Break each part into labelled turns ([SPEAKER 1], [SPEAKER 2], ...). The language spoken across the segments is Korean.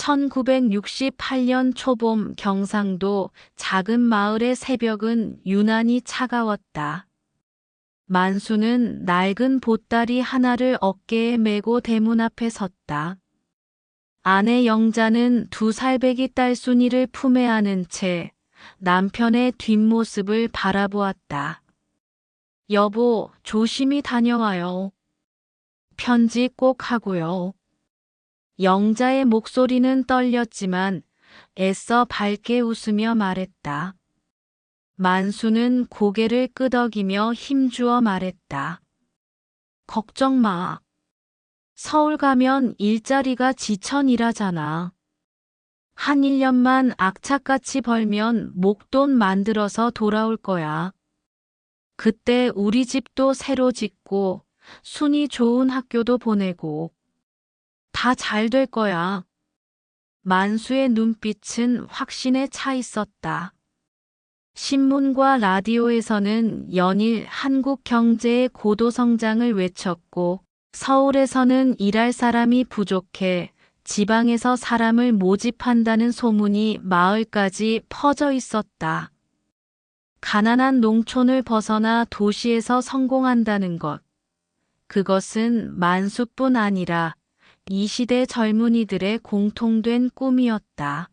[SPEAKER 1] 1968년 초봄 경상도 작은 마을의 새벽은 유난히 차가웠다. 만수는 낡은 보따리 하나를 어깨에 메고 대문 앞에 섰다. 아내 영자는 2살배기 딸 순이를 품에 안은 채 남편의 뒷모습을 바라보았다. 여보, 조심히 다녀와요. 편지 꼭 하고요. 영자의 목소리는 떨렸지만 애써 밝게 웃으며 말했다. 만수는 고개를 끄덕이며 힘주어 말했다. 걱정 마. 서울 가면 일자리가 지천이라잖아. 한 1년만 악착같이 벌면 목돈 만들어서 돌아올 거야. 그때 우리 집도 새로 짓고 순이 좋은 학교도 보내고 다 잘 될 거야. 만수의 눈빛은 확신에 차 있었다. 신문과 라디오에서는 연일 한국 경제의 고도 성장을 외쳤고 서울에서는 일할 사람이 부족해 지방에서 사람을 모집한다는 소문이 마을까지 퍼져 있었다. 가난한 농촌을 벗어나 도시에서 성공한다는 것. 그것은 만수뿐 아니라 이 시대 젊은이들의 공통된 꿈이었다.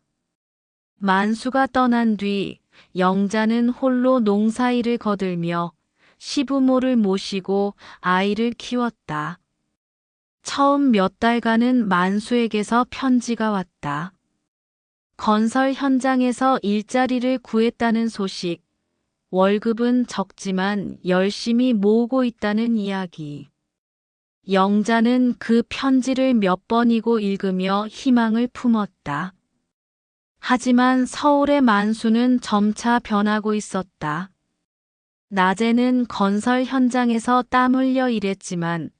[SPEAKER 1] 만수가 떠난 뒤 영자는 홀로 농사일을 거들며 시부모를 모시고 아이를 키웠다. 처음 몇 달간은 만수에게서 편지가 왔다. 건설 현장에서 일자리를 구했다는 소식, 월급은 적지만 열심히 모으고 있다는 이야기. 영자는 그 편지를 몇 번이고 읽으며 희망을 품었다. 하지만 서울의 만수는 점차 변하고 있었다. 낮에는 건설 현장에서 땀 흘려 일했지만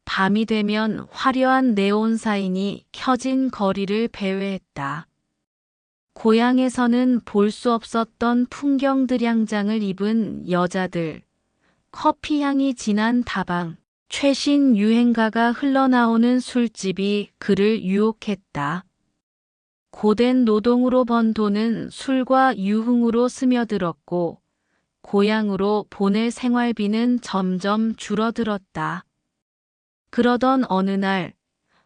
[SPEAKER 1] 밤이 되면 화려한 네온 사인이 켜진 거리를 배회했다. 고향에서는 볼 수 없었던 풍경들양장을 입은 여자들, 커피향이 진한 다방, 최신 유행가가 흘러나오는 술집이 그를 유혹했다. 고된 노동으로 번 돈은 술과 유흥으로 스며들었고 고향으로 보낼 생활비는 점점 줄어들었다. 그러던 어느 날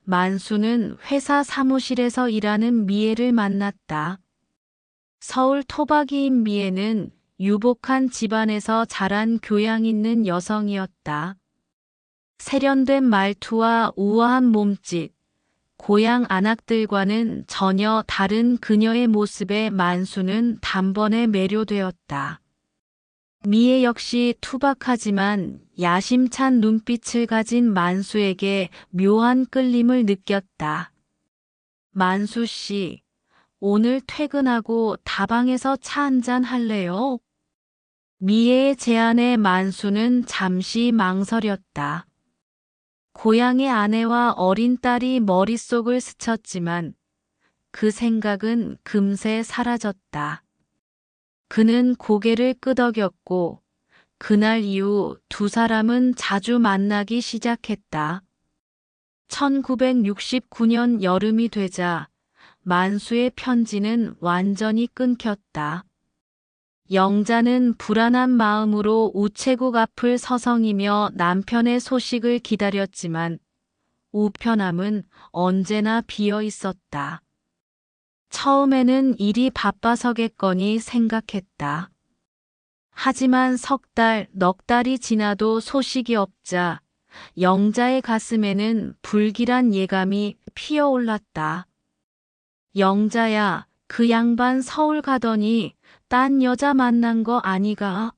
[SPEAKER 1] 만수는 회사 사무실에서 일하는 미애를 만났다. 서울 토박이인 미애는 유복한 집안에서 자란 교양 있는 여성이었다. 세련된 말투와 우아한 몸짓, 고향 안악들과는 전혀 다른 그녀의 모습에 만수는 단번에 매료되었다. 미애 역시 투박하지만 야심찬 눈빛을 가진 만수에게 묘한 끌림을 느꼈다. 만수 씨, 오늘 퇴근하고 다방에서 차 한잔 할래요? 미애의 제안에 만수는 잠시 망설였다. 고향의 아내와 어린 딸이 머릿속을 스쳤지만 그 생각은 금세 사라졌다. 그는 고개를 끄덕였고 그날 이후 2사람은 자주 만나기 시작했다. 1969년 여름이 되자 만수의 편지는 완전히 끊겼다. 영자는 불안한 마음으로 우체국 앞을 서성이며 남편의 소식을 기다렸지만 우편함은 언제나 비어 있었다. 처음에는 일이 바빠서겠거니 생각했다. 하지만 넉 달이 지나도 소식이 없자 영자의 가슴에는 불길한 예감이 피어올랐다. 영자야, 그 양반 서울 가더니 딴 여자 만난 거 아니가?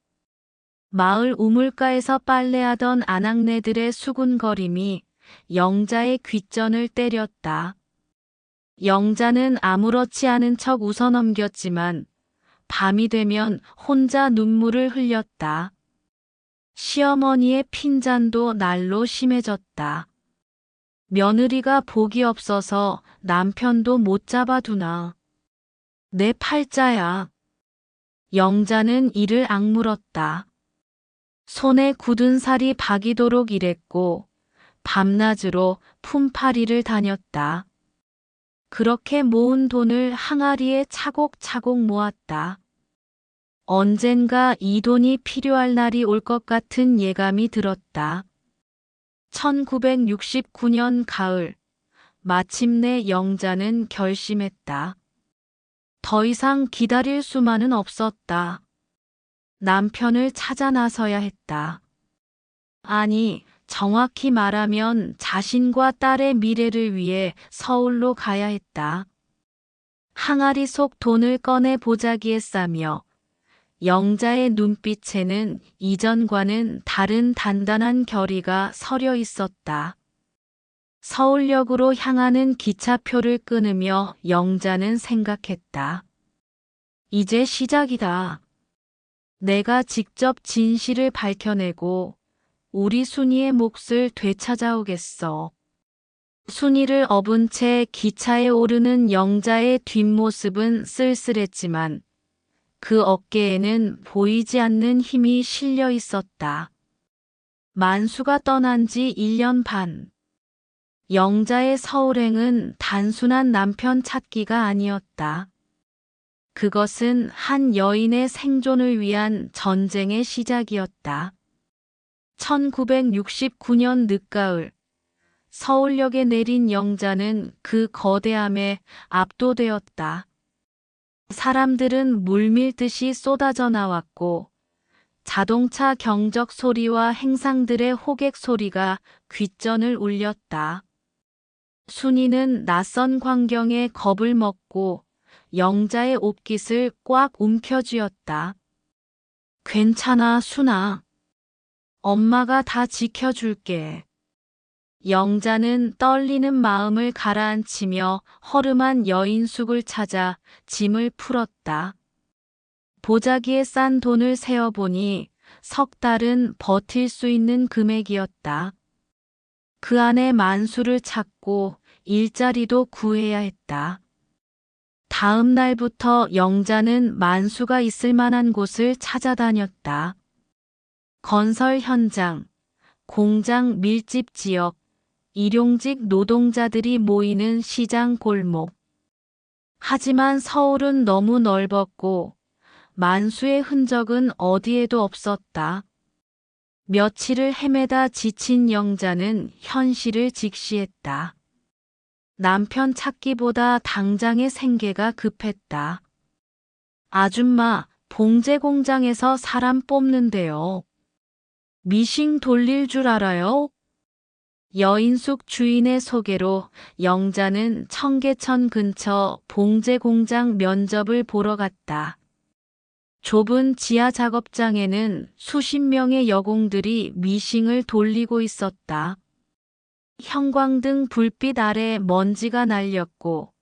[SPEAKER 1] 마을 우물가에서 빨래하던 아낙네들의 수군거림이 영자의 귓전을 때렸다. 영자는 아무렇지 않은 척 웃어넘겼지만 밤이 되면 혼자 눈물을 흘렸다. 시어머니의 핀잔도 날로 심해졌다. 며느리가 복이 없어서 남편도 못 잡아두나. 내 팔자야. 영자는 이를 악물었다. 손에 굳은 살이 박이도록 일했고 밤낮으로 품팔이를 다녔다. 그렇게 모은 돈을 항아리에 차곡차곡 모았다. 언젠가 이 돈이 필요할 날이 올 것 같은 예감이 들었다. 1969년 가을, 마침내 영자는 결심했다. 더 이상 기다릴 수만은 없었다. 남편을 찾아 나서야 했다. 아니, 정확히 말하면 자신과 딸의 미래를 위해 서울로 가야 했다. 항아리 속 돈을 꺼내 보자기에 싸며 영자의 눈빛에는 이전과는 다른 단단한 결의가 서려 있었다. 서울역으로 향하는 기차표를 끊으며 영자는 생각했다. 이제 시작이다. 내가 직접 진실을 밝혀내고 우리 순이의 몫을 되찾아오겠어. 순이를 업은 채 기차에 오르는 영자의 뒷모습은 쓸쓸했지만 그 어깨에는 보이지 않는 힘이 실려 있었다. 만수가 떠난 지 1년 반. 영자의 서울행은 단순한 남편 찾기가 아니었다. 그것은 한 여인의 생존을 위한 전쟁의 시작이었다. 1969년 늦가을, 서울역에 내린 영자는 그 거대함에 압도되었다. 사람들은 물밀듯이 쏟아져 나왔고 자동차 경적 소리와 행상들의 호객 소리가 귓전을 울렸다. 순이는 낯선 광경에 겁을 먹고 영자의 옷깃을 꽉 움켜쥐었다. 괜찮아, 순아. 엄마가 다 지켜줄게. 영자는 떨리는 마음을 가라앉히며 허름한 여인숙을 찾아 짐을 풀었다. 보자기에 싼 돈을 세어보니 석 달은 버틸 수 있는 금액이었다. 그 안에 만수를 찾고 일자리도 구해야 했다. 다음 날부터 영자는 만수가 있을 만한 곳을 찾아다녔다. 건설 현장, 공장 밀집 지역, 일용직 노동자들이 모이는 시장 골목. 하지만 서울은 너무 넓었고 만수의 흔적은 어디에도 없었다. 며칠을 헤매다 지친 영자는 현실을 직시했다. 남편 찾기보다 당장의 생계가 급했다. 아줌마, 봉제 공장에서 사람 뽑는데요. 미싱 돌릴 줄 알아요? 여인숙 주인의 소개로 영자는 청계천 근처 봉제 공장 면접을 보러 갔다. 좁은 지하 작업장에는 수십 명의 여공들이 미싱을 돌리고 있었다. 형광등 불빛 아래 먼지가 날렸고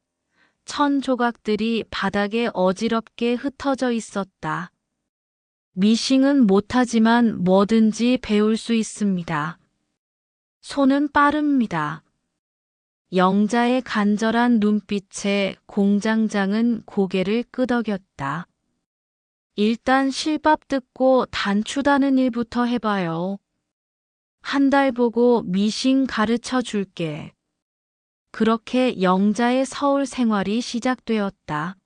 [SPEAKER 1] 천 조각들이 바닥에 어지럽게 흩어져 있었다. 미싱은 못하지만 뭐든지 배울 수 있습니다. 손은 빠릅니다. 영자의 간절한 눈빛에 공장장은 고개를 끄덕였다. 일단 실밥 뜯고 단추 다는 일부터 해봐요. 한 달 보고 미싱 가르쳐 줄게. 그렇게 영자의 서울 생활이 시작되었다.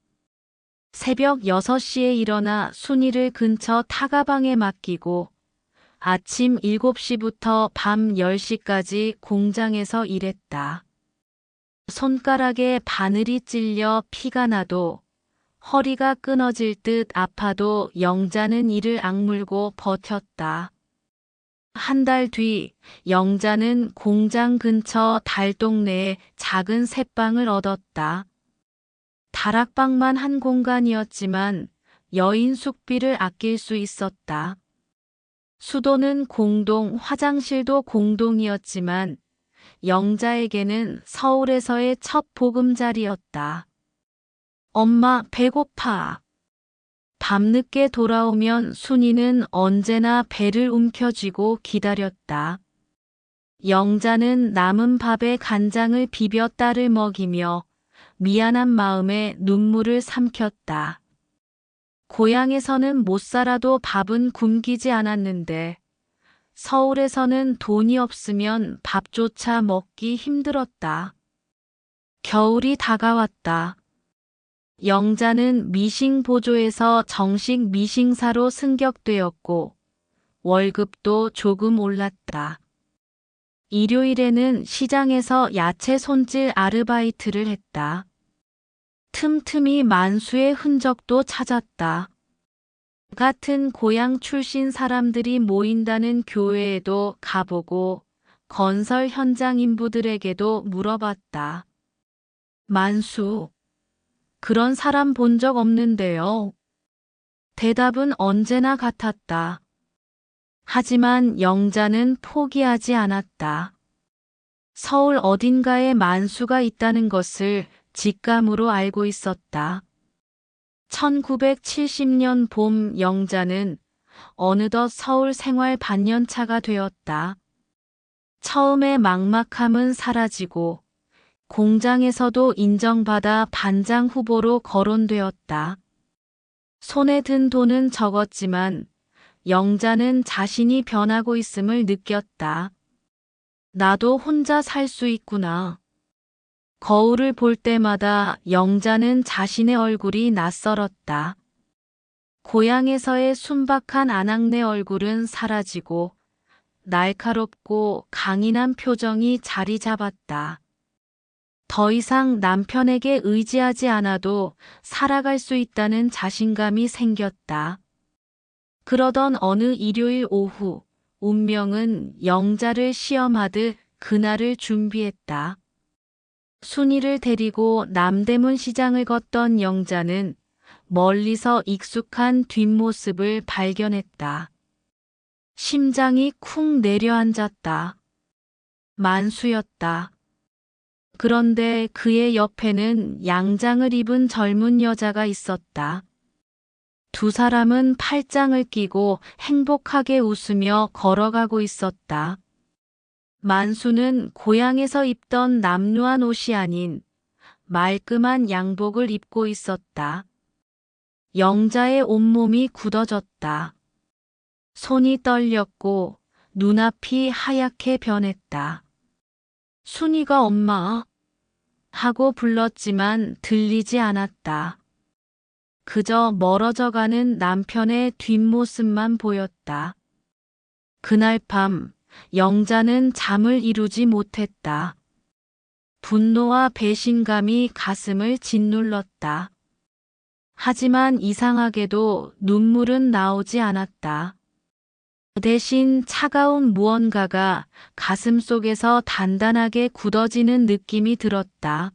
[SPEAKER 1] 새벽 6시에 일어나 순이를 근처 타가방에 맡기고 아침 7시부터 밤 10시까지 공장에서 일했다. 손가락에 바늘이 찔려 피가 나도 허리가 끊어질 듯 아파도 영자는 이를 악물고 버텼다. 한 달 뒤 영자는 공장 근처 달동네에 작은 새방을 얻었다. 다락방만 한 공간이었지만 여인 숙비를 아낄 수 있었다. 수도는 공동, 화장실도 공동이었지만 영자에게는 서울에서의 첫 보금자리였다. 엄마, 배고파. 밤늦게 돌아오면 순이는 언제나 배를 움켜쥐고 기다렸다. 영자는 남은 밥에 간장을 비벼 딸을 먹이며 미안한 마음에 눈물을 삼켰다. 고향에서는 못 살아도 밥은 굶기지 않았는데 서울에서는 돈이 없으면 밥조차 먹기 힘들었다. 겨울이 다가왔다. 영자는 미싱 보조에서 정식 미싱사로 승격되었고 월급도 조금 올랐다. 일요일에는 시장에서 야채 손질 아르바이트를 했다. 틈틈이 만수의 흔적도 찾았다. 같은 고향 출신 사람들이 모인다는 교회에도 가보고 건설 현장 인부들에게도 물어봤다. 만수, 그런 사람 본 적 없는데요. 대답은 언제나 같았다. 하지만 영자는 포기하지 않았다. 서울 어딘가에 만수가 있다는 것을 직감으로 알고 있었다. 1970년 봄 영자는 어느덧 서울 생활 반년차가 되었다. 처음에 막막함은 사라지고 공장에서도 인정받아 반장 후보로 거론되었다. 손에 든 돈은 적었지만 영자는 자신이 변하고 있음을 느꼈다. 나도 혼자 살 수 있구나. 거울을 볼 때마다 영자는 자신의 얼굴이 낯설었다. 고향에서의 순박한 아낙네 얼굴은 사라지고 날카롭고 강인한 표정이 자리 잡았다. 더 이상 남편에게 의지하지 않아도 살아갈 수 있다는 자신감이 생겼다. 그러던 어느 일요일 오후, 운명은 영자를 시험하듯 그날을 준비했다. 순이를 데리고 남대문 시장을 걷던 영자는 멀리서 익숙한 뒷모습을 발견했다. 심장이 쿵 내려앉았다. 만수였다. 그런데 그의 옆에는 양장을 입은 젊은 여자가 있었다. 두 사람은 팔짱을 끼고 행복하게 웃으며 걸어가고 있었다. 만수는 고향에서 입던 남루한 옷이 아닌 말끔한 양복을 입고 있었다. 영자의 온몸이 굳어졌다. 손이 떨렸고 눈앞이 하얗게 변했다. 순이가 엄마 하고 불렀지만 들리지 않았다. 그저 멀어져가는 남편의 뒷모습만 보였다. 그날 밤 영자는 잠을 이루지 못했다. 분노와 배신감이 가슴을 짓눌렀다. 하지만 이상하게도 눈물은 나오지 않았다. 대신 차가운 무언가가 가슴 속에서 단단하게 굳어지는 느낌이 들었다.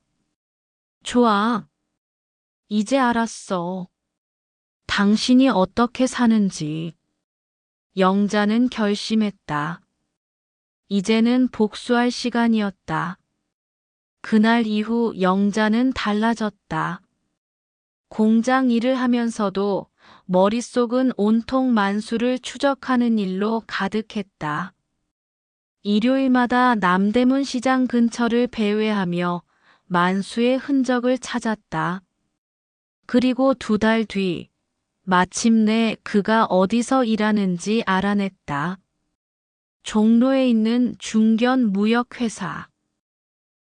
[SPEAKER 1] 좋아. 이제 알았어. 당신이 어떻게 사는지. 영자는 결심했다. 이제는 복수할 시간이었다. 그날 이후 영자는 달라졌다. 공장 일을 하면서도 머릿속은 온통 만수를 추적하는 일로 가득했다. 일요일마다 남대문 시장 근처를 배회하며 만수의 흔적을 찾았다. 그리고 2달 뒤, 마침내 그가 어디서 일하는지 알아냈다. 종로에 있는 중견 무역회사.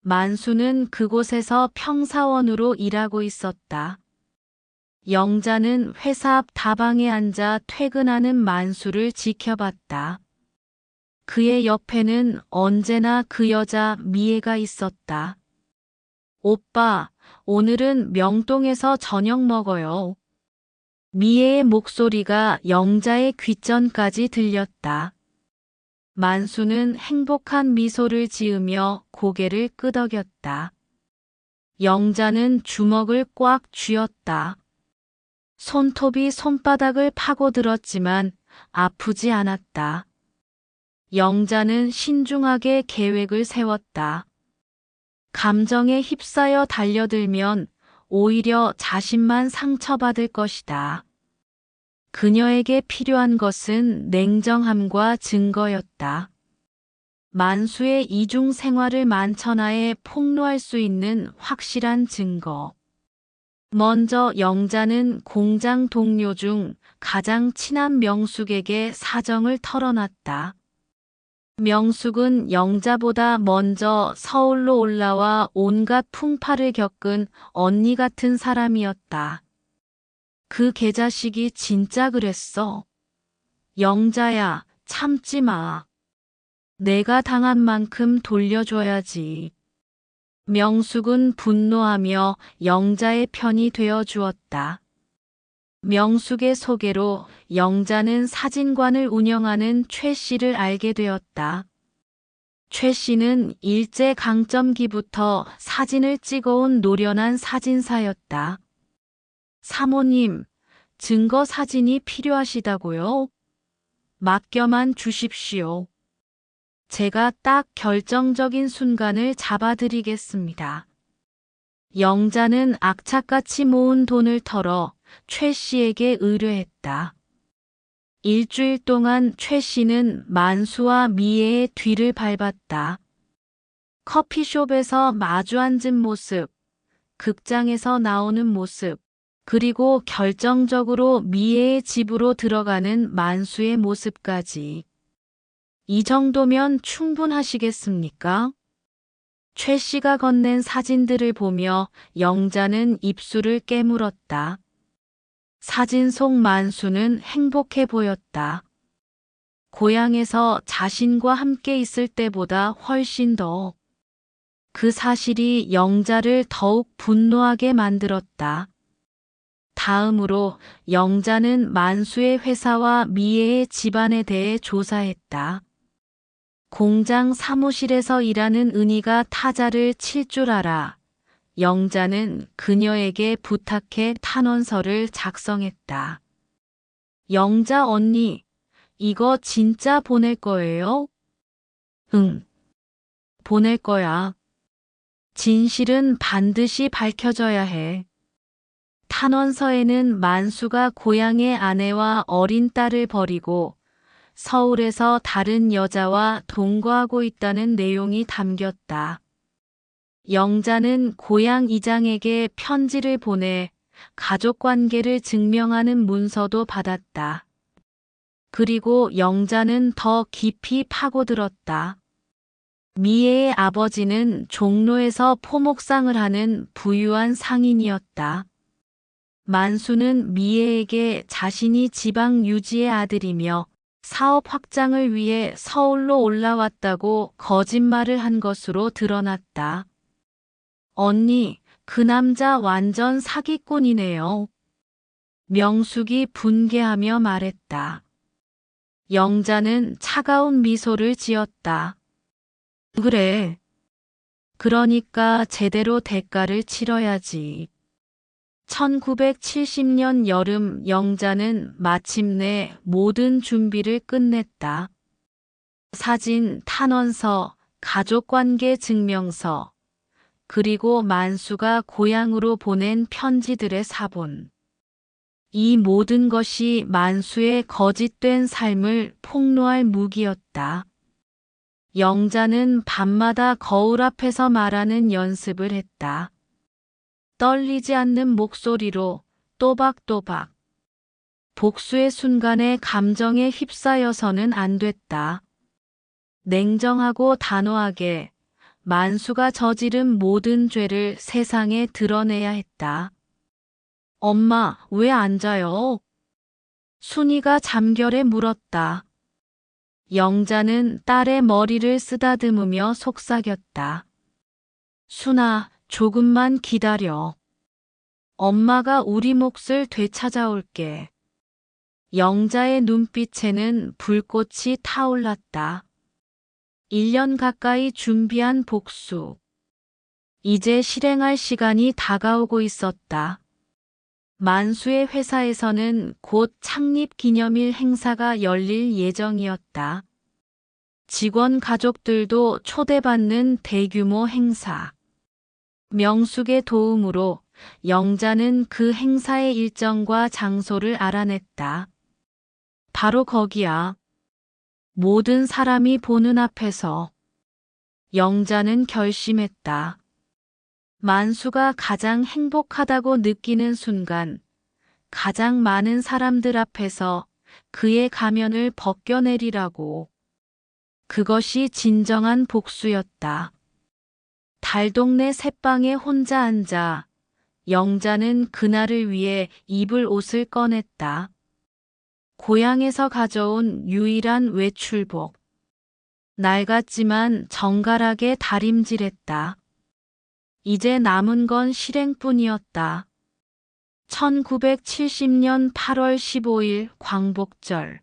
[SPEAKER 1] 만수는 그곳에서 평사원으로 일하고 있었다. 영자는 회사 앞 다방에 앉아 퇴근하는 만수를 지켜봤다. 그의 옆에는 언제나 그 여자 미애가 있었다. 오빠, 오늘은 명동에서 저녁 먹어요. 미애의 목소리가 영자의 귓전까지 들렸다. 만수는 행복한 미소를 지으며 고개를 끄덕였다. 영자는 주먹을 꽉 쥐었다. 손톱이 손바닥을 파고들었지만 아프지 않았다. 영자는 신중하게 계획을 세웠다. 감정에 휩싸여 달려들면 오히려 자신만 상처받을 것이다. 그녀에게 필요한 것은 냉정함과 증거였다. 만수의 이중 생활을 만천하에 폭로할 수 있는 확실한 증거. 먼저 영자는 공장 동료 중 가장 친한 명숙에게 사정을 털어놨다. 명숙은 영자보다 먼저 서울로 올라와 온갖 풍파를 겪은 언니 같은 사람이었다. 그 개자식이 진짜 그랬어. 영자야, 참지 마. 내가 당한 만큼 돌려줘야지. 명숙은 분노하며 영자의 편이 되어 주었다. 명숙의 소개로 영자는 사진관을 운영하는 최 씨를 알게 되었다. 최 씨는 일제강점기부터 사진을 찍어온 노련한 사진사였다. 사모님, 증거 사진이 필요하시다고요? 맡겨만 주십시오. 제가 딱 결정적인 순간을 잡아드리겠습니다. 영자는 악착같이 모은 돈을 털어 최 씨에게 의뢰했다. 일주일 동안 최 씨는 만수와 미애의 뒤를 밟았다. 커피숍에서 마주 앉은 모습, 극장에서 나오는 모습, 그리고 결정적으로 미애의 집으로 들어가는 만수의 모습까지. 이 정도면 충분하시겠습니까? 최 씨가 건넨 사진들을 보며 영자는 입술을 깨물었다. 사진 속 만수는 행복해 보였다. 고향에서 자신과 함께 있을 때보다 훨씬 더. 그 사실이 영자를 더욱 분노하게 만들었다. 다음으로 영자는 만수의 회사와 미애의 집안에 대해 조사했다. 공장 사무실에서 일하는 은희가 타자를 칠 줄 알아. 영자는 그녀에게 부탁해 탄원서를 작성했다. 영자 언니, 이거 진짜 보낼 거예요? 응, 보낼 거야. 진실은 반드시 밝혀져야 해. 탄원서에는 만수가 고향의 아내와 어린 딸을 버리고 서울에서 다른 여자와 동거하고 있다는 내용이 담겼다. 영자는 고향 이장에게 편지를 보내 가족관계를 증명하는 문서도 받았다. 그리고 영자는 더 깊이 파고들었다. 미애의 아버지는 종로에서 포목상을 하는 부유한 상인이었다. 만수는 미애에게 자신이 지방 유지의 아들이며 사업 확장을 위해 서울로 올라왔다고 거짓말을 한 것으로 드러났다. 언니, 그 남자 완전 사기꾼이네요. 명숙이 분개하며 말했다. 영자는 차가운 미소를 지었다. 그래. 그러니까 제대로 대가를 치러야지. 1970년 여름 영자는 마침내 모든 준비를 끝냈다. 사진, 탄원서, 가족관계 증명서, 그리고 만수가 고향으로 보낸 편지들의 사본. 이 모든 것이 만수의 거짓된 삶을 폭로할 무기였다. 영자는 밤마다 거울 앞에서 말하는 연습을 했다. 떨리지 않는 목소리로 또박또박. 복수의 순간에 감정에 휩싸여서는 안 됐다. 냉정하고 단호하게 만수가 저지른 모든 죄를 세상에 드러내야 했다. 엄마, 왜 안 자요? 순이가 잠결에 물었다. 영자는 딸의 머리를 쓰다듬으며 속삭였다. 순아, 조금만 기다려. 엄마가 우리 몫을 되찾아올게. 영자의 눈빛에는 불꽃이 타올랐다. 1년 가까이 준비한 복수. 이제 실행할 시간이 다가오고 있었다. 만수의 회사에서는 곧 창립 기념일 행사가 열릴 예정이었다. 직원 가족들도 초대받는 대규모 행사. 명숙의 도움으로 영자는 그 행사의 일정과 장소를 알아냈다. 바로 거기야. 모든 사람이 보는 앞에서. 영자는 결심했다. 만수가 가장 행복하다고 느끼는 순간, 가장 많은 사람들 앞에서 그의 가면을 벗겨내리라고. 그것이 진정한 복수였다. 달동네 새방에 혼자 앉아 영자는 그날을 위해 입을 옷을 꺼냈다. 고향에서 가져온 유일한 외출복. 낡았지만 정갈하게 다림질했다. 이제 남은 건 실행뿐이었다. 1970년 8월 15일 광복절.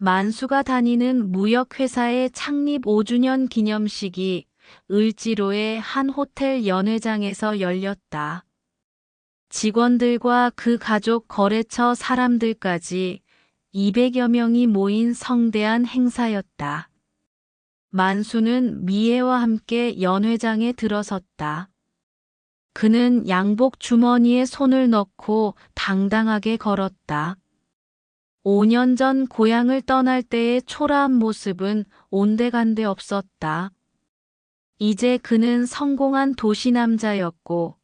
[SPEAKER 1] 만수가 다니는 무역회사의 창립 5주년 기념식이 을지로의 한 호텔 연회장에서 열렸다. 직원들과 그 가족 거래처 사람들까지 200여 명이 모인 성대한 행사였다. 만수는 미애와 함께 연회장에 들어섰다. 그는 양복 주머니에 손을 넣고 당당하게 걸었다. 5년 전 고향을 떠날 때의 초라한 모습은 온데간데 없었다. 이제 그는 성공한 도시남자였고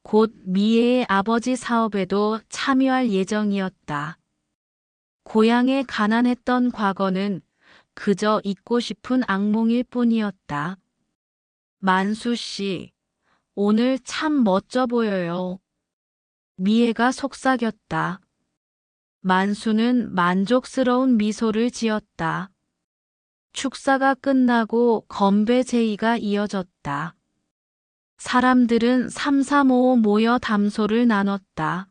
[SPEAKER 1] 곧 미애의 아버지 사업에도 참여할 예정이었다. 고향에 가난했던 과거는 그저 잊고 싶은 악몽일 뿐이었다. 만수 씨, 오늘 참 멋져 보여요. 미애가 속삭였다. 만수는 만족스러운 미소를 지었다. 축사가 끝나고 건배 제의가 이어졌다. 사람들은 삼삼오오 모여 담소를 나눴다.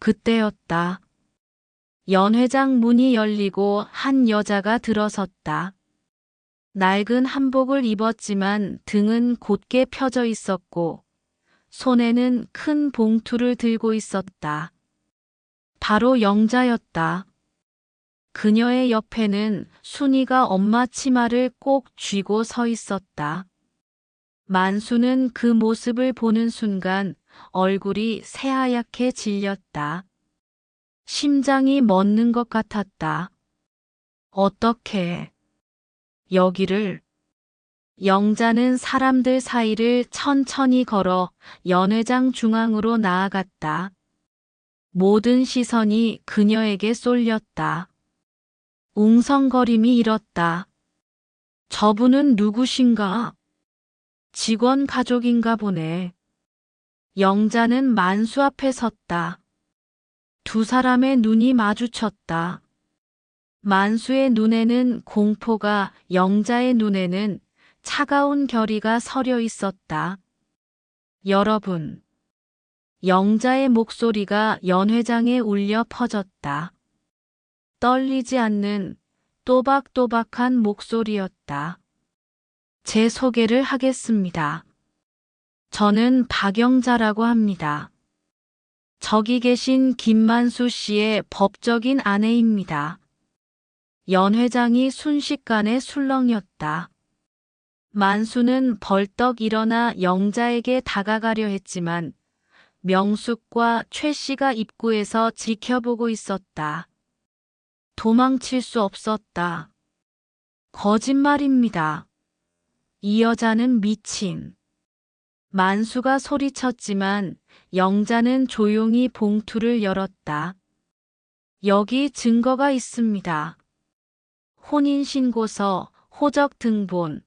[SPEAKER 1] 그때였다. 연회장 문이 열리고 한 여자가 들어섰다. 낡은 한복을 입었지만 등은 곧게 펴져 있었고 손에는 큰 봉투를 들고 있었다. 바로 영자였다. 그녀의 옆에는 순이가 엄마 치마를 꼭 쥐고 서 있었다. 만수는 그 모습을 보는 순간 얼굴이 새하얗게 질렸다. 심장이 멎는 것 같았다. 어떻게 여기를? 영자는 사람들 사이를 천천히 걸어 연회장 중앙으로 나아갔다. 모든 시선이 그녀에게 쏠렸다. 웅성거림이 일었다. 저분은 누구신가? 직원 가족인가 보네. 영자는 만수 앞에 섰다. 두 사람의 눈이 마주쳤다. 만수의 눈에는 공포가, 영자의 눈에는 차가운 결의가 서려 있었다. 여러분. 영자의 목소리가 연회장에 울려 퍼졌다. 떨리지 않는 또박또박한 목소리였다. 제 소개를 하겠습니다. 저는 박영자라고 합니다. 저기 계신 김만수 씨의 법적인 아내입니다. 연회장이 순식간에 술렁였다. 만수는 벌떡 일어나 영자에게 다가가려 했지만 명숙과 최 씨가 입구에서 지켜보고 있었다. 도망칠 수 없었다. 거짓말입니다. 이 여자는 미친. 만수가 소리쳤지만 영자는 조용히 봉투를 열었다. 여기 증거가 있습니다. 혼인신고서, 호적 등본,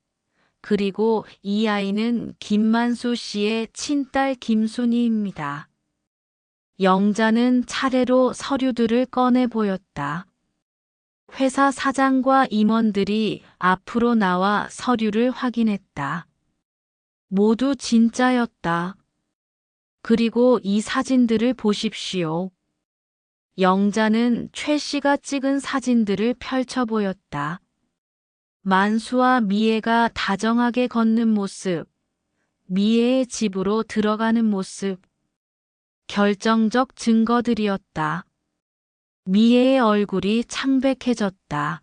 [SPEAKER 1] 그리고 이 아이는 김만수 씨의 친딸 김순희입니다. 영자는 차례로 서류들을 꺼내 보였다. 회사 사장과 임원들이 앞으로 나와 서류를 확인했다. 모두 진짜였다. 그리고 이 사진들을 보십시오. 영자는 최 씨가 찍은 사진들을 펼쳐 보였다. 만수와 미애가 다정하게 걷는 모습, 미애의 집으로 들어가는 모습, 결정적 증거들이었다. 미애의 얼굴이 창백해졌다.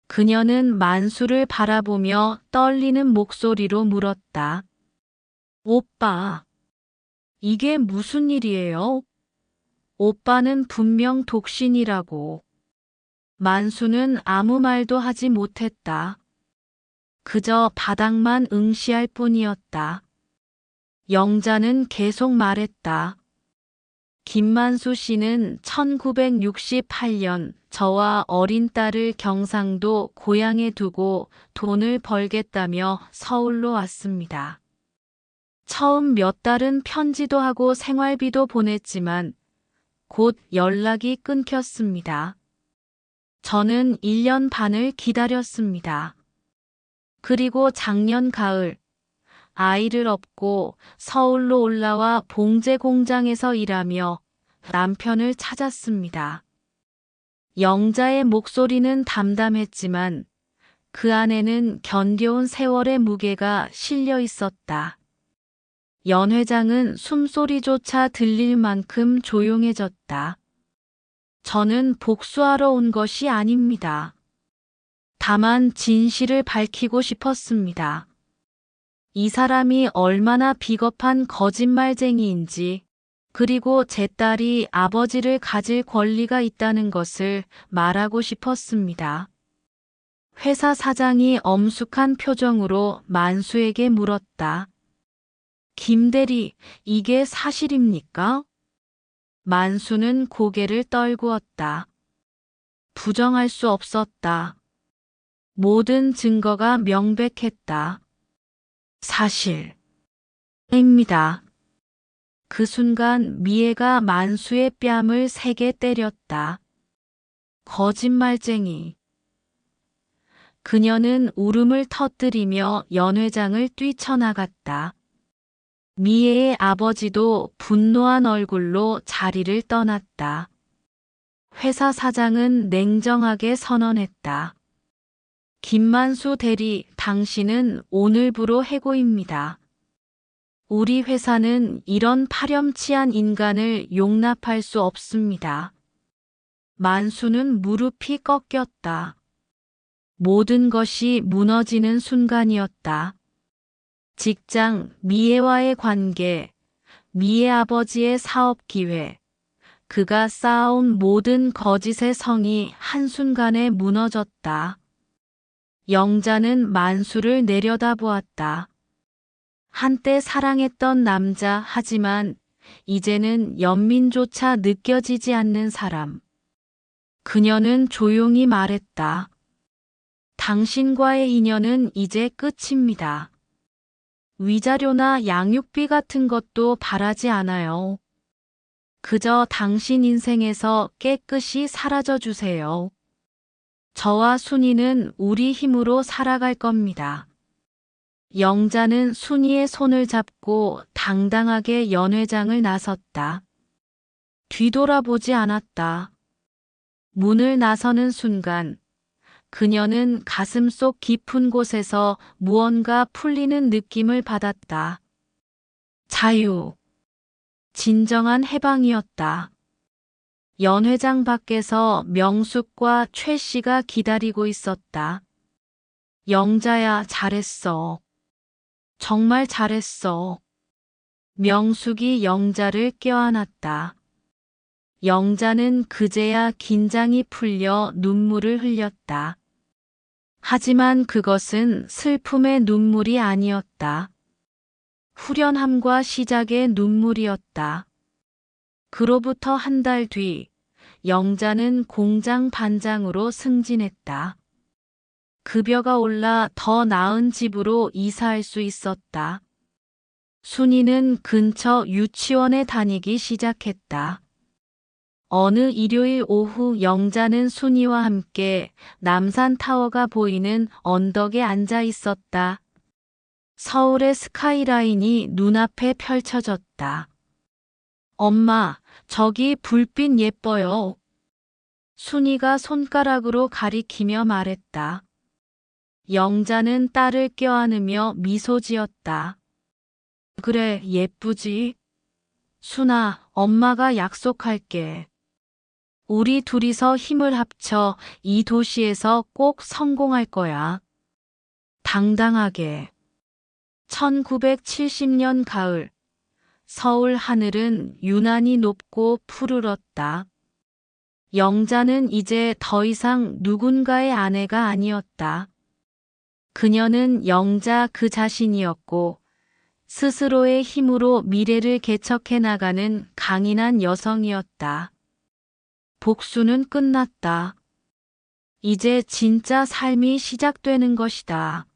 [SPEAKER 1] 그녀는 만수를 바라보며 떨리는 목소리로 물었다. 오빠, 이게 무슨 일이에요? 오빠는 분명 독신이라고. 만수는 아무 말도 하지 못했다. 그저 바닥만 응시할 뿐이었다. 영자는 계속 말했다. 김만수 씨는 1968년 저와 어린 딸을 경상도 고향에 두고 돈을 벌겠다며 서울로 왔습니다. 처음 몇 달은 편지도 하고 생활비도 보냈지만 곧 연락이 끊겼습니다. 저는 1년 반을 기다렸습니다. 그리고 작년 가을 아이를 업고 서울로 올라와 봉제 공장에서 일하며 남편을 찾았습니다. 영자의 목소리는 담담했지만 그 안에는 견뎌온 세월의 무게가 실려 있었다. 연 회장은 숨소리조차 들릴 만큼 조용해졌다. 저는 복수하러 온 것이 아닙니다. 다만 진실을 밝히고 싶었습니다. 이 사람이 얼마나 비겁한 거짓말쟁이인지, 그리고 제 딸이 아버지를 가질 권리가 있다는 것을 말하고 싶었습니다. 회사 사장이 엄숙한 표정으로 만수에게 물었다. 김 대리, 이게 사실입니까? 만수는 고개를 떨구었다. 부정할 수 없었다. 모든 증거가 명백했다. 사실입니다. 그 순간 미애가 만수의 뺨을 세게 때렸다. 거짓말쟁이. 그녀는 울음을 터뜨리며 연 회장을 뛰쳐나갔다. 미애의 아버지도 분노한 얼굴로 자리를 떠났다. 회사 사장은 냉정하게 선언했다. 김만수 대리, 당신은 오늘부로 해고입니다. 우리 회사는 이런 파렴치한 인간을 용납할 수 없습니다. 만수는 무릎이 꺾였다. 모든 것이 무너지는 순간이었다. 직장, 미애와의 관계, 미애 아버지의 사업 기회, 그가 쌓아온 모든 거짓의 성이 한순간에 무너졌다. 영자는 만수를 내려다보았다. 한때 사랑했던 남자, 하지만 이제는 연민조차 느껴지지 않는 사람. 그녀는 조용히 말했다. 당신과의 인연은 이제 끝입니다. 위자료나 양육비 같은 것도 바라지 않아요. 그저 당신 인생에서 깨끗이 사라져 주세요. 저와 순이는 우리 힘으로 살아갈 겁니다. 영자는 순이의 손을 잡고 당당하게 연 회장을 나섰다. 뒤돌아보지 않았다. 문을 나서는 순간 그녀는 가슴속 깊은 곳에서 무언가 풀리는 느낌을 받았다. 자유. 진정한 해방이었다. 연 회장 밖에서 명숙과 최 씨가 기다리고 있었다. 영자야, 잘했어. 정말 잘했어. 명숙이 영자를 껴안았다. 영자는 그제야 긴장이 풀려 눈물을 흘렸다. 하지만 그것은 슬픔의 눈물이 아니었다. 후련함과 시작의 눈물이었다. 그로부터 한 달 뒤, 영자는 공장 반장으로 승진했다. 급여가 올라 더 나은 집으로 이사할 수 있었다. 순이는 근처 유치원에 다니기 시작했다. 어느 일요일 오후 영자는 순이와 함께 남산타워가 보이는 언덕에 앉아 있었다. 서울의 스카이라인이 눈앞에 펼쳐졌다. 엄마, 저기 불빛 예뻐요. 순이가 손가락으로 가리키며 말했다. 영자는 딸을 껴안으며 미소 지었다. 그래, 예쁘지? 순아, 엄마가 약속할게. 우리 둘이서 힘을 합쳐 이 도시에서 꼭 성공할 거야. 당당하게. 1970년 가을, 서울 하늘은 유난히 높고 푸르렀다. 영자는 이제 더 이상 누군가의 아내가 아니었다. 그녀는 영자 그 자신이었고, 스스로의 힘으로 미래를 개척해 나가는 강인한 여성이었다. 복수는 끝났다. 이제 진짜 삶이 시작되는 것이다.